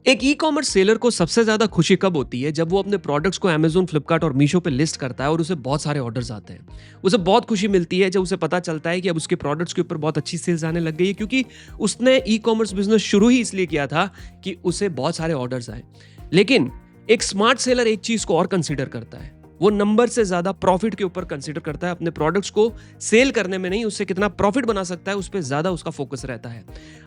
एक e-commerce seller को सबसे ज़्यादा खुशी कब होती है? जब वो अपने प्रोडक्ट्स को अमेज़न, फ्लिपकार्ट और मीशो पे लिस्ट करता है और उसे बहुत सारे ऑर्डर्स आते हैं। उसे बहुत खुशी मिलती है जब उसे पता चलता है कि अब उसके प्रोडक्ट्स के ऊपर बहुत अच्छी सेल्स आने लग गई है, क्योंकि उसने ई-कॉमर्स बिज़नेस शुरू ही इसलिए किया था कि उसे बहुत सारे ऑर्डर्स आए। लेकिन एक स्मार्ट सेलर एक चीज़ को और कंसीडर करता है। वो नंबर से ज़्यादा प्रॉफिट के ऊपर कंसीडर करता है। अपने प्रोडक्ट्स को सेल करने में नहीं, उससे कितना प्रॉफिट बना सकता है, उस पे ज़्यादा उसका फोकस रहता है।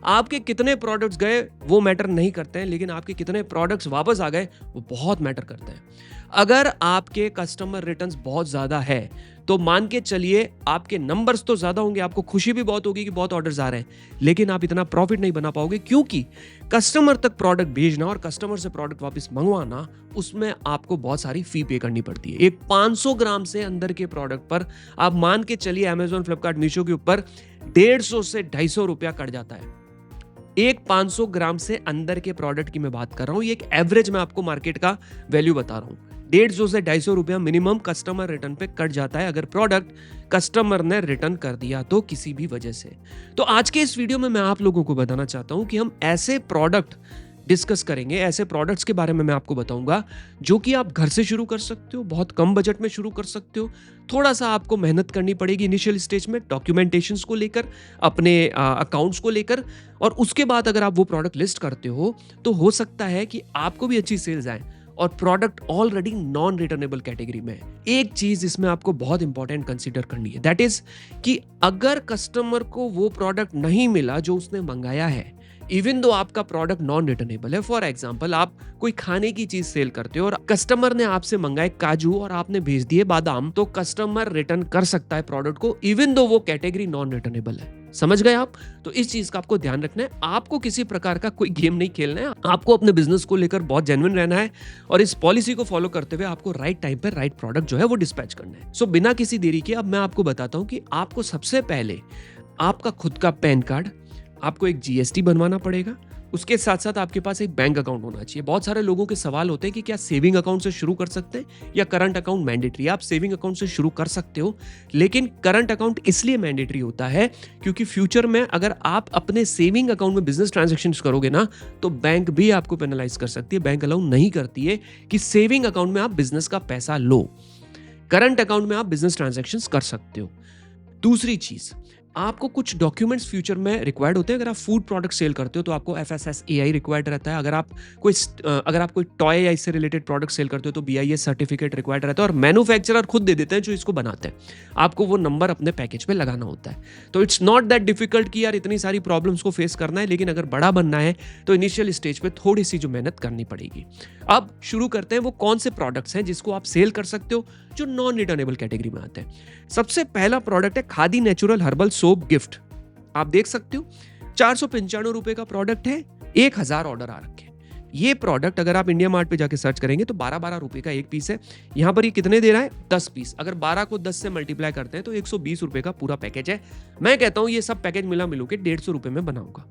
आपके कितने प्रोडक्ट्स गए वो मैटर नहीं करते हैं, लेकिन आपके कितने प्रोडक्ट्स वापस आ गए वो बहुत मैटर करते हैं। अगर आपके कस्टमर रिटर्न्स बहुत ज़्यादा है तो मान के चलिए आपके नंबर्स तो ज़्यादा होंगे, आपको खुशी भी बहुत होगी कि बहुत ऑर्डर्स आ रहे हैं, लेकिन आप इतना प्रॉफिट नहीं बना पाओगे, क्योंकि कस्टमर तक प्रोडक्ट भेजना और कस्टमर से प्रोडक्ट वापस मंगवाना, उसमें आपको बहुत सारी फी पे करनी पड़ती है। एक 500 ग्राम से अंदर के प्रोडक्ट पर आप मान के चलिए अमेज़न, फ्लिपकार्ट, मीशो के ऊपर 150 से 250 रुपया कट जाता है। एक 500 ग्राम से अंदर के प्रोडक्ट की मैं बात कर रहा हूं, ये एक एवरेज मैं आपको मार्केट का वैल्यू बता रहा हूं। 150 से 250 रुपया मिनिमम कस्टमर रिटर्न पे कट जाता है अगर प्रोडक्ट कस्टमर ने रिटर्न कर दिया तो किसी भी वजह से। तो आज के इस वीडियो में मैं आप लोगों को बताना चाहता हूं कि हम ऐसे प्रोडक्ट डिस्कस करेंगे, ऐसे प्रोडक्ट्स के बारे में मैं आपको बताऊंगा जो कि आप घर से शुरू कर सकते हो, बहुत कम बजट में शुरू कर सकते हो। थोड़ा सा आपको मेहनत करनी पड़ेगी इनिशियल स्टेज में, डॉक्यूमेंटेशंस को लेकर, अपने अकाउंट्स को लेकर, और उसके बाद अगर आप वो प्रोडक्ट लिस्ट करते हो तो हो सकता है कि आपको भी अच्छी सेल्स आए और product already non returnable category में है। एक चीज इसमें आपको बहुत इंपॉर्टेंट कंसीडर करनी है, दैट इज कि अगर कस्टमर को वो प्रोडक्ट नहीं मिला जो उसने मंगाया है, इवन दो आपका प्रोडक्ट नॉन रिटर्नेबल है। फॉर एग्जाम्पल, आप कोई खाने की चीज सेल करते हो और कस्टमर ने आपसे मंगाए काजू और आपने भेज दिए बादाम, तो कस्टमर रिटर्न कर सकता है प्रोडक्ट को इवन दो वो कैटेगरी नॉन रिटर्नेबल है। समझ गए आप? तो इस चीज का आपको ध्यान रखना है। आपको किसी प्रकार का कोई गेम नहीं खेलना है, आपको अपने बिजनेस को लेकर बहुत जेन्युइन रहना है और इस पॉलिसी को फॉलो करते हुए आपको राइट टाइम पर राइट प्रोडक्ट जो है वो डिस्पैच करना है। सो बिना किसी देरी के अब मैं आपको बताता हूं कि आपको सबसे पहले आपका खुद का पैन कार्ड, आपको एक जीएसटी बनवाना पड़ेगा, उसके साथ साथ आपके पास एक बैंक अकाउंट होना चाहिए। बहुत सारे लोगों के सवाल होते हैं कि क्या सेविंग अकाउंट से शुरू कर सकते हैं या करंट अकाउंट मैंडेटरी। आप सेविंग अकाउंट से शुरू कर सकते हो, लेकिन करंट अकाउंट इसलिए मैंडेटरी होता है क्योंकि फ्यूचर में अगर आप अपने सेविंग अकाउंट में बिजनेस ट्रांजेक्शन्स करोगे ना, तो बैंक भी आपको पेनलाइज कर सकती है। बैंक अलाउ नहीं करती है कि सेविंग अकाउंट में आप बिजनेस का पैसा लो, करंट अकाउंट में आप बिजनेस ट्रांजेक्शन्स कर सकते हो। दूसरी चीज, आपको कुछ डॉक्यूमेंट्स फ्यूचर में रिक्वायर्ड होते हैं। अगर आप फूड प्रोडक्ट सेल करते हो तो आपको एफएसएसएआई रिक्वायर्ड रहता है। अगर आप कोई टॉय या इससे रिलेटेड प्रोडक्ट सेल करते हो तो बीआईएस सर्टिफिकेट रिक्वायर्ड रहता है, और मैन्युफैक्चरर खुद दे देते हैं जो इसको बनाते हैं। आपको वो नंबर अपने पैकेज पे लगाना होता है। तो इट्स नॉट दैट डिफिकल्ट कि यार इतनी सारी प्रॉब्लम्स को फेस करना है, लेकिन अगर बड़ा बनना है तो इनिशियल स्टेज पे थोड़ी सी जो मेहनत करनी पड़ेगी। अब शुरू करते हैं वो कौन से प्रोडक्ट्स हैं जिसको आप सेल कर सकते हो जो नॉन रिटर्नेबल कैटेगरी में आते हैं। सबसे पहला प्रोडक्ट है khadi natural herbal soap gift. आप देख सकते हो 495 रुपए का प्रोडक्ट है, 1000 ऑर्डर आ रखे हैं। ये प्रोडक्ट अगर आप इंडिया मार्ट पे जाके सर्च करेंगे तो 12-12 रुपए का एक पीस है। यहां पर ये कितने दे रहा है? 10 पीस। अगर 12 को 10 से मल्टीप्लाई करते हैं तो 120 रुपए का पूरा पैकेज है। मैं कहता हूं ये सब पैकेज मिला मिलू के 150 रुपए में बनाऊंगा।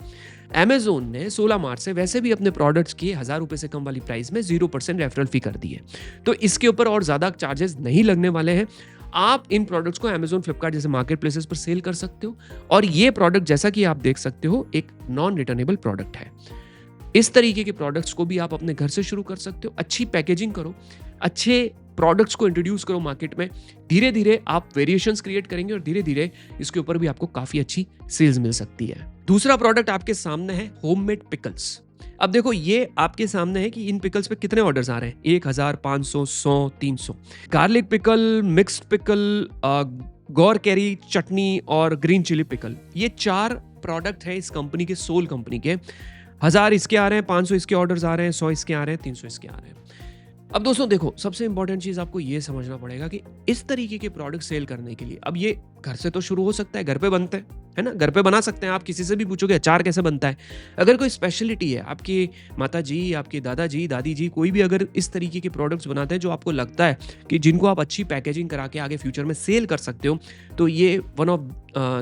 Amazon ने 16 मार्च से वैसे भी अपने प्रोडक्ट्स की 1000 रुपए से कम वाली प्राइस में 0% रेफरल फी कर दी है, तो इसके ऊपर और ज्यादा चार्जेस नहीं लगने वाले हैं। आप इन प्रोडक्ट्स को Amazon, फ्लिपकार्ट जैसे मार्केट प्लेसेस पर सेल कर सकते हो, और ये प्रोडक्ट जैसा कि आप देख सकते हो एक नॉन रिटर्नेबल प्रोडक्ट है। इस तरीके के प्रोडक्ट्स को भी आप अपने घर से शुरू कर सकते हो। अच्छी पैकेजिंग करो, अच्छे प्रोडक्ट्स को इंट्रोड्यूस करो मार्केट में। धीरे धीरे आप वेरिएशंस क्रिएट करेंगे और धीरे धीरे इसके ऊपर भी आपको काफी अच्छी सेल्स मिल सकती है। दूसरा प्रोडक्ट आपके सामने है होममेड पिकल्स। अब देखो ये आपके सामने है कि इन पिकल्स पे कितने ऑर्डर्स आ रहे हैं, 1000, 500, 100, 300। गार्लिक पिकल, मिक्स्ड पिकल, गौर कैरी चटनी और ग्रीन चिली पिकल, ये 4 प्रोडक्ट है इस कंपनी के, सोल कंपनी के। 1000 इसके आ रहे हैं, 500 इसके ऑर्डर्स आ रहे हैं, 100 इसके आ रहे हैं, 300 इसके आ रहे हैं। अब दोस्तों देखो, सबसे इंपॉर्टेंट चीज आपको ये समझना पड़ेगा कि इस तरीके के प्रोडक्ट सेल करने के लिए, अब ये घर से तो शुरू हो सकता है, घर पे बनते हैं, है ना, घर पे बना सकते हैं। आप किसी से भी पूछोगे अचार कैसे बनता है, अगर कोई स्पेशलिटी है, आपकी माता जी, आपके दादाजी, दादी जी, कोई भी अगर इस तरीके के प्रोडक्ट्स बनाते हैं जो आपको लगता है कि जिनको आप अच्छी पैकेजिंग करा के आगे फ्यूचर में सेल कर सकते हो, तो ये वन ऑफ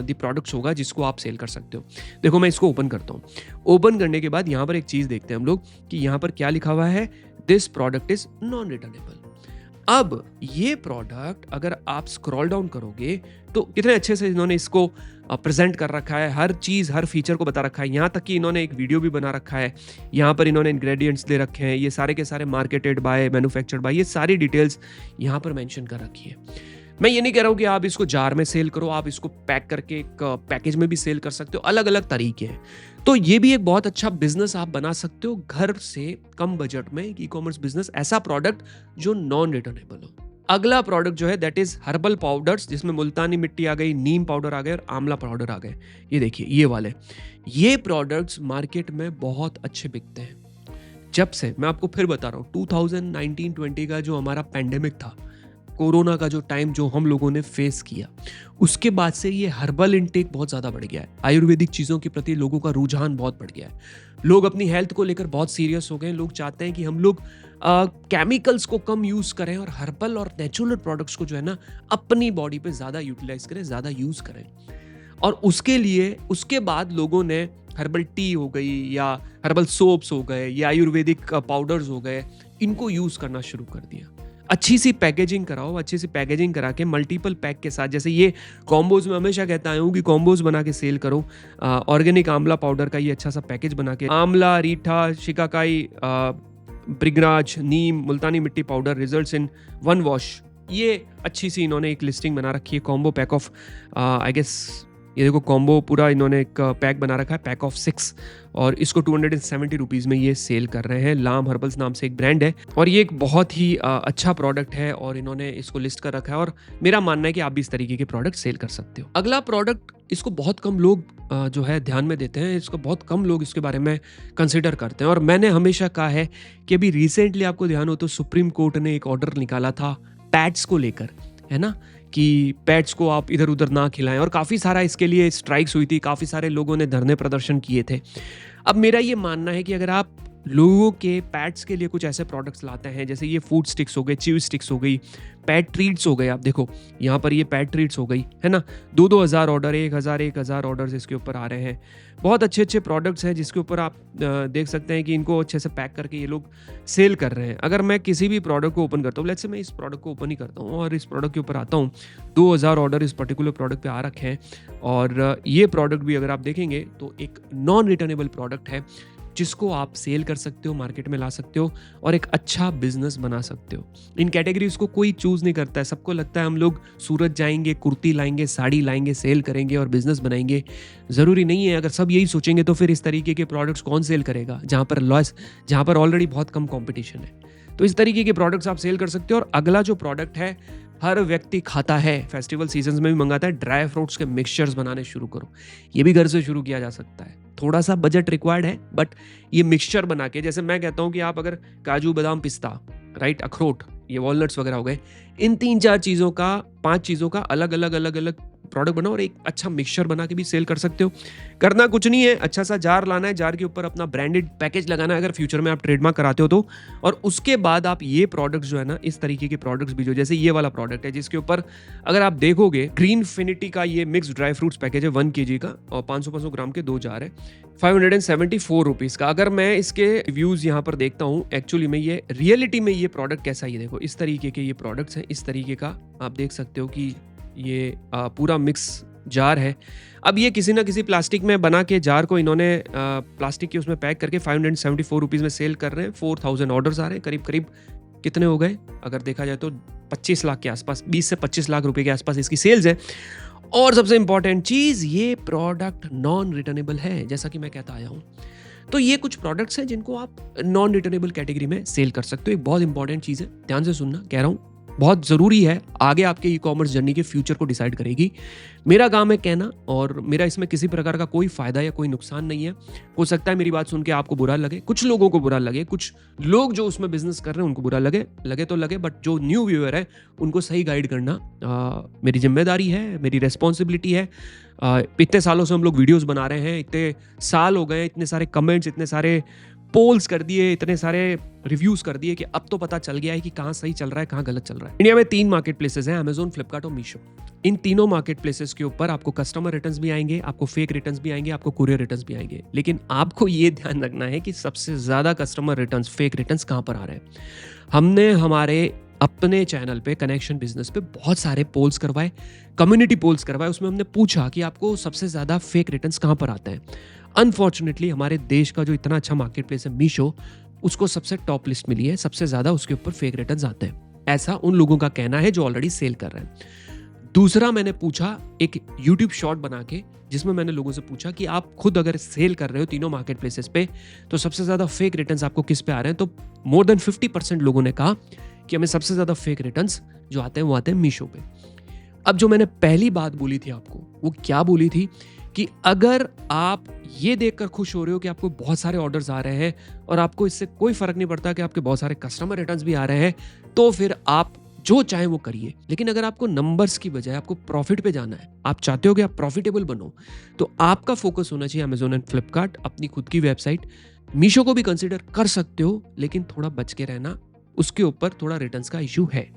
द प्रोडक्ट्स होगा जिसको आप सेल कर सकते हो। देखो मैं इसको ओपन करता हूँ। ओपन करने के बाद यहाँ पर एक चीज देखते हैं हम लोग कि यहाँ पर क्या लिखा हुआ है, this product is non returnable. अब ये प्रोडक्ट अगर आप स्क्रॉल डाउन करोगे तो कितने अच्छे से इन्होंने इसको प्रेजेंट कर रखा है, हर चीज़, हर फीचर को बता रखा है। यहाँ तक कि इन्होंने एक वीडियो भी बना रखा है, यहाँ पर इन्होंने इंग्रेडिएंट्स दे रखे हैं, ये सारे के सारे मार्केटेड बाय, मैन्युफैक्चर्ड बाय, ये सारी डिटेल्स यहाँ पर मेंशन कर रखी है। मैं ये नहीं कह रहा हूँ कि आप इसको जार में सेल करो, आप इसको पैक करके एक पैकेज में भी सेल कर सकते हो, अलग अलग तरीके हैं। तो ये भी एक बहुत अच्छा बिजनेस आप बना सकते हो घर से कम बजट में, ई कॉमर्स बिजनेस, ऐसा प्रोडक्ट जो नॉन रिटर्नेबल हो। अगला प्रोडक्ट जो है दैट इज हर्बल पाउडर्स, जिसमें मुल्तानी मिट्टी आ गई, नीम पाउडर आ गए और आंवला पाउडर आ गए। ये देखिए ये वाले, ये प्रोडक्ट्स मार्केट में बहुत अच्छे बिकते हैं। जब से, मैं आपको फिर बता रहा हूँ, 2019-20 का जो हमारा पैंडेमिक था, कोरोना का जो टाइम जो हम लोगों ने फेस किया, उसके बाद से ये हर्बल इनटेक बहुत ज़्यादा बढ़ गया है। आयुर्वेदिक चीज़ों के प्रति लोगों का रुझान बहुत बढ़ गया है। लोग अपनी हेल्थ को लेकर बहुत सीरियस हो गए हैं। लोग चाहते हैं कि हम लोग केमिकल्स को कम यूज़ करें और हर्बल और नेचुरल प्रोडक्ट्स को जो है ना अपनी बॉडी पे ज़्यादा यूटिलाइज करें, ज़्यादा यूज़ करें। और उसके लिए उसके बाद लोगों ने हर्बल टी हो गई या हर्बल सोप्स हो गए या आयुर्वेदिक पाउडर्स हो गए, इनको यूज़ करना शुरू कर दिया। अच्छी सी पैकेजिंग कराओ, अच्छी सी पैकेजिंग करा के मल्टीपल पैक के साथ, जैसे ये कॉम्बोज में हमेशा कहता आया हूँ कि कॉम्बोज बना के सेल करो। ऑर्गेनिक आंवला पाउडर का ये अच्छा सा पैकेज बना के, आंवला, रीठा, shikakai, ब्रिगराज, neem, Multani mitti powder, results in one wash, ये अच्छी सी इन्होंने एक लिस्टिंग बना रखी है। Combo pack of, I guess ये देखो कॉम्बो पूरा इन्होंने एक पैक बना रखा है, पैक ऑफ 6, और इसको 270 रुपीज़ में ये सेल कर रहे हैं। लाम हर्बल्स नाम से एक ब्रांड है और ये एक बहुत ही अच्छा प्रोडक्ट है और इन्होंने इसको लिस्ट कर रखा है। और मेरा मानना है कि आप भी इस तरीके के प्रोडक्ट सेल कर सकते हो। अगला प्रोडक्ट, इसको बहुत कम लोग जो है ध्यान में देते हैं, इसको बहुत कम लोग इसके बारे में कंसिडर करते हैं। और मैंने हमेशा कहा है कि अभी रिसेंटली आपको ध्यान हो तो सुप्रीम कोर्ट ने एक ऑर्डर निकाला था पैड्स को लेकर, है ना, कि पेट्स को आप इधर उधर ना खिलाएं, और काफ़ी सारा इसके लिए स्ट्राइक्स हुई थी, काफ़ी सारे लोगों ने धरने प्रदर्शन किए थे। अब मेरा ये मानना है कि अगर आप लोगों के पेट्स के लिए कुछ ऐसे प्रोडक्ट्स लाते हैं, जैसे ये फूड स्टिक्स हो गए, च्यू स्टिक्स हो गई, पैट ट्रीट्स हो गए, आप देखो यहाँ पर ये पैट ट्रीट्स हो गई, है ना, 2,000 ऑर्डर, 1,000 ऑर्डर्स इसके ऊपर आ रहे हैं। बहुत अच्छे अच्छे प्रोडक्ट्स हैं जिसके ऊपर आप देख सकते हैं कि इनको अच्छे से पैक करके ये लोग सेल कर रहे हैं। अगर मैं किसी भी प्रोडक्ट को ओपन करता हूँ, लेट्स से मैं इस प्रोडक्ट को ओपन ही करता हूँ और इस प्रोडक्ट के ऊपर आता हूँ, 2,000 ऑर्डर इस पर्टिकुलर प्रोडक्ट पे आ रखे हैं। और ये प्रोडक्ट भी अगर आप देखेंगे तो एक नॉन रिटर्नेबल प्रोडक्ट है जिसको आप सेल कर सकते हो, मार्केट में ला सकते हो और एक अच्छा बिजनेस बना सकते हो। इन कैटेगरीज को कोई चूज नहीं करता है, सबको लगता है हम लोग सूरत जाएंगे, कुर्ती लाएंगे, साड़ी लाएंगे, सेल करेंगे और बिजनेस बनाएंगे। ज़रूरी नहीं है। अगर सब यही सोचेंगे तो फिर इस तरीके के प्रोडक्ट्स कौन सेल करेगा जहाँ पर ऑलरेडी बहुत कम कॉम्पिटिशन है। तो इस तरीके के प्रोडक्ट्स आप सेल कर सकते हो। और अगला जो प्रोडक्ट है, हर व्यक्ति खाता है, फेस्टिवल सीजन्स में भी मंगाता है, ड्राई फ्रूट्स के मिक्सचर्स बनाने शुरू करो। ये भी घर से शुरू किया जा सकता है, थोड़ा सा बजट रिक्वायर्ड है, बट ये मिक्सचर बना के, जैसे मैं कहता हूँ कि आप अगर काजू, बादाम, पिस्ता, राइट, अखरोट, ये वॉलनट्स वगैरह हो गए, इन 3-4 चीज़ों का, 5 चीज़ों का अलग अलग प्रोडक्ट बनाओ और एक अच्छा मिक्सचर बना के भी सेल कर सकते हो। करना कुछ नहीं है, अच्छा सा जार लाना है, जार के ऊपर अपना ब्रांडेड पैकेज लगाना है अगर फ्यूचर में आप ट्रेडमार्क कराते हो तो। और उसके बाद आप ये प्रोडक्ट्स जो है ना, इस तरीके के प्रोडक्ट्स भी, जो जैसे ये वाला प्रोडक्ट है जिसके ऊपर अगर आप देखोगे, ग्रीनफिनिटी का ये मिक्स ड्राई फ्रूट्स पैकेज है 1 kg का और 500 ग्राम के 2 जार है, 574 रुपीज़ का। अगर मैं इसके रिव्यूज़ यहाँ पर देखता हूँ, एक्चुअली में ये रियलिटी में ये प्रोडक्ट कैसा है, ये देखो इस तरीके के ये प्रोडक्ट्स हैं, इस तरीके का आप देख सकते हो कि ये पूरा मिक्स जार है। अब ये किसी ना किसी प्लास्टिक में बना के जार को इन्होंने प्लास्टिक के उसमें पैक करके 574 रुपीज़ में सेल कर रहे हैं। 4,000 ऑर्डर्स आ रहे हैं, करीब करीब कितने हो गए अगर देखा जाए तो 25 लाख के आसपास, 20 से 25 लाख रुपए के आसपास इसकी सेल्स है। और सबसे इंपॉर्टेंट चीज़, ये प्रोडक्ट नॉन रिटर्नेबल है, जैसा कि मैं कहता आया हूँ। तो ये कुछ प्रोडक्ट्स हैं जिनको आप नॉन रिटर्नेबल कैटेगरी में सेल कर सकते हो। एक बहुत इंपॉर्टेंट चीज़ है, ध्यान से सुनना, कह रहा हूँ, बहुत ज़रूरी है, आगे आपके ई कॉमर्स जर्नी के फ्यूचर को डिसाइड करेगी। मेरा काम है कहना और मेरा इसमें किसी प्रकार का कोई फ़ायदा या कोई नुकसान नहीं है। हो सकता है मेरी बात सुन के आपको बुरा लगे, कुछ लोगों को बुरा लगे, कुछ लोग जो उसमें बिजनेस कर रहे हैं उनको बुरा लगे तो लगे, बट जो न्यू व्यूअर है उनको सही गाइड करना मेरी जिम्मेदारी है, मेरी रेस्पॉन्सिबिलिटी है। इतने सालों से हम लोग वीडियोज़ बना रहे हैं, इतने साल हो गए, इतने सारे कमेंट्स, इतने सारे पोल्स कर दिए, इतने सारे रिव्यूज कर दिए कि अब तो पता चल गया है कि कहाँ सही चल रहा है, कहाँ गलत चल रहा है। इंडिया में 3 मार्केट प्लेसेस हैं, अमेजोन, फ्लिपकार्ट और मीशो। इन तीनों मार्केट प्लेसेस के ऊपर आपको कस्टमर रिटर्न्स भी आएंगे, आपको फेक रिटर्न्स भी आएंगे, आपको कुरियर रिटर्न्स भी आएंगे। लेकिन आपको ये ध्यान रखना है कि सबसे ज्यादा कस्टमर रिटर्न्स, फेक रिटर्न्स कहाँ पर आ रहे हैं। हमने हमारे अपने चैनल पे कनेक्शन बिजनेस पे बहुत सारे पोल्स करवाए, कम्युनिटी पोल्स करवाए। उसमें हमने पूछा कि आपको सबसे ज़्यादा फेक रिटर्न्स कहाँ पर आते हैं। अनफॉर्चुनेटली हमारे देश का जो इतना अच्छा मार्केट प्लेस है मीशो, उसको सबसे टॉप लिस्ट मिली है, सबसे ज़्यादा उसके ऊपर फेक रिटर्न्स आते हैं। ऐसा उन लोगों का कहना है जो ऑलरेडी सेल कर रहे हैं। दूसरा मैंने पूछा एक यूट्यूब शॉर्ट बना के, जिसमें मैंने लोगों से पूछा कि आप खुद अगर सेल कर रहे हो तीनों मार्केट प्लेसेस पे, तो सबसे ज़्यादा फेक रिटर्न्स आपको किस पे आ रहे हैं। तो मोर देन 50% लोगों ने कहा कि हमें सबसे ज़्यादा फेक रिटर्न्स जो आते हैं वो आते हैं मीशो पे। अब जो मैंने पहली बात बोली थी आपको, वो क्या बोली थी कि अगर आप ये देखकर खुश हो रहे हो कि आपको बहुत सारे ऑर्डर्स आ रहे हैं और आपको इससे कोई फर्क नहीं पड़ता कि आपके बहुत सारे कस्टमर रिटर्न्स भी आ रहे हैं, तो फिर आप जो चाहे वो करिए। लेकिन अगर आपको नंबर्स की बजाय आपको प्रॉफिट पे जाना है, आप चाहते हो कि आप प्रॉफिटेबल बनो, तो आपका फोकस होना चाहिए अमेजोन एंड फ्लिपकार्ट, अपनी खुद की वेबसाइट। मीशो को भी कंसिडर कर सकते हो, लेकिन थोड़ा बच के रहना, उसके ऊपर थोड़ा रिटर्न्स का इशू है।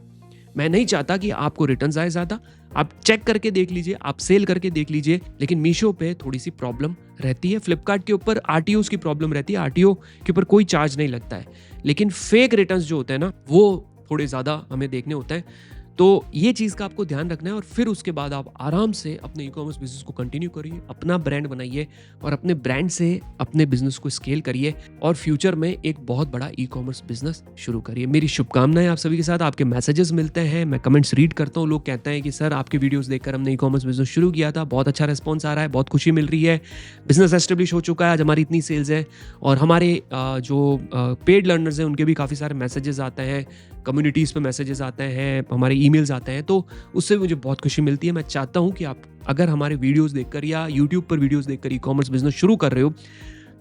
मैं नहीं चाहता कि आपको रिटर्न्स आए ज़्यादा। आप चेक करके देख लीजिए, आप सेल करके देख लीजिए, लेकिन मीशो पे थोड़ी सी प्रॉब्लम रहती है। फ्लिपकार्ट के ऊपर आरटीओ की प्रॉब्लम रहती है, आरटीओ के ऊपर कोई चार्ज नहीं लगता है, लेकिन फेक रिटर्न्स जो होते हैं ना, वो थोड़े ज़्यादा हमें देखने होते हैं। तो ये चीज़ का आपको ध्यान रखना है और फिर उसके बाद आप आराम से अपने ई कॉमर्स बिजनेस को कंटिन्यू करिए, अपना ब्रांड बनाइए और अपने ब्रांड से अपने बिजनेस को स्केल करिए और फ्यूचर में एक बहुत बड़ा ई कॉमर्स बिजनेस शुरू करिए। मेरी शुभकामनाएं आप सभी के साथ। आपके मैसेजेस मिलते हैं, मैं कमेंट्स रीड करता हूँ, लोग कहते हैं कि सर आपके वीडियोस देखकर हमने ई कॉमर्स बिजनेस शुरू किया था, बहुत अच्छा रिस्पॉन्स आ रहा है, बहुत खुशी मिल रही है, बिजनेस एस्टेब्लिश हो चुका है, आज हमारी इतनी सेल्स है। और हमारे जो पेड लर्नर्स हैं उनके भी काफ़ी सारे मैसेजेस आते हैं, कम्युनिटीज़ पे मैसेजेस आते हैं, हमारे ईमेल्स आते हैं, तो उससे मुझे बहुत खुशी मिलती है। मैं चाहता हूँ कि आप अगर हमारे वीडियोस देखकर या यूट्यूब पर वीडियोस देखकर ई कॉमर्स बिजनेस शुरू कर रहे हो,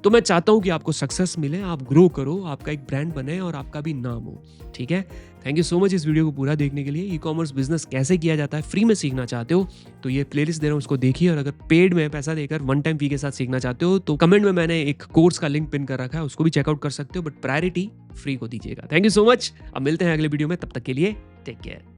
तो मैं चाहता हूँ कि आपको सक्सेस मिले, आप ग्रो करो, आपका एक ब्रांड बने और आपका भी नाम हो। ठीक है, थैंक यू सो मच इस वीडियो को पूरा देखने के लिए। ई कॉमर्स बिजनेस कैसे किया जाता है फ्री में सीखना चाहते हो तो ये प्लेलिस्ट दे रहा हूँ, उसको देखिए। और अगर पेड में पैसा देकर वन टाइम फी के साथ सीखना चाहते हो तो कमेंट में मैंने एक कोर्स का लिंक पिन कर रखा है, उसको भी चेकआउट कर सकते हो, बट प्रायोरिटी फ्री को दीजिएगा। Thank you so much. अब मिलते हैं अगले वीडियो में, तब तक के लिए टेक केयर।